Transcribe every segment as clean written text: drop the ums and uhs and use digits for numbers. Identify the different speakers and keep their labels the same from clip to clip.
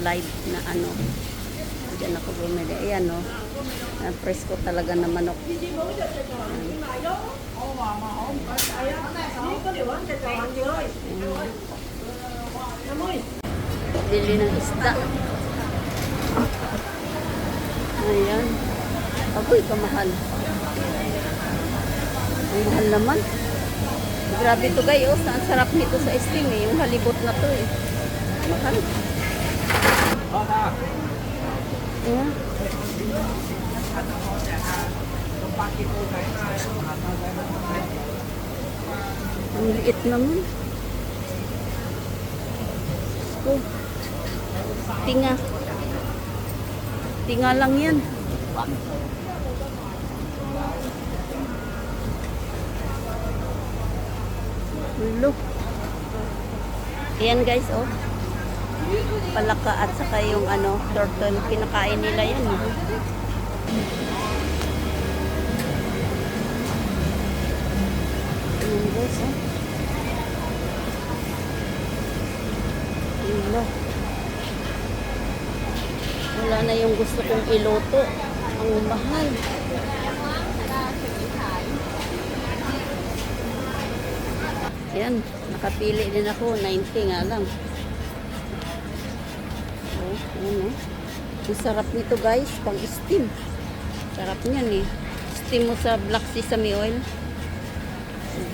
Speaker 1: live na ano. Diyan ako bumili. Ayan o. Presko talaga na manok. Bili ng isda. Ayan. Agoy, kamahal. Ang mahal naman. Grabe to guys, oh. Ang sarap nito sa steam eh. Yung halibot na to eh. Mahal. Ayan. Ang liit naman. Oh. Tinga. Tinga lang yan. Ulo. Ayan guys, oh. Palaka at saka yung ano, turtle. Kinakain nila yan. Ayan guys, oh. Ulo. Wala na yung gusto kong iluto. Ang mahal. Yan, nakapili din ako, 90 nga lang. Oh, yan eh. Ang sarap nito guys, pang steam. Sarap niyan eh. Steam mo sa black sesame oil.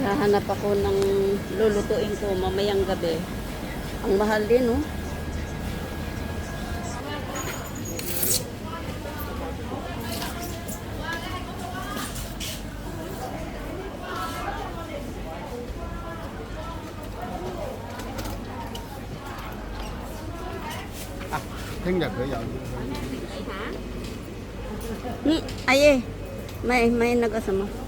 Speaker 1: Naghahanap ako ng lulutuin ko mamayang gabi. Ang mahal din oh.
Speaker 2: 聽日佢有。
Speaker 1: Ay eh. May nag-asama.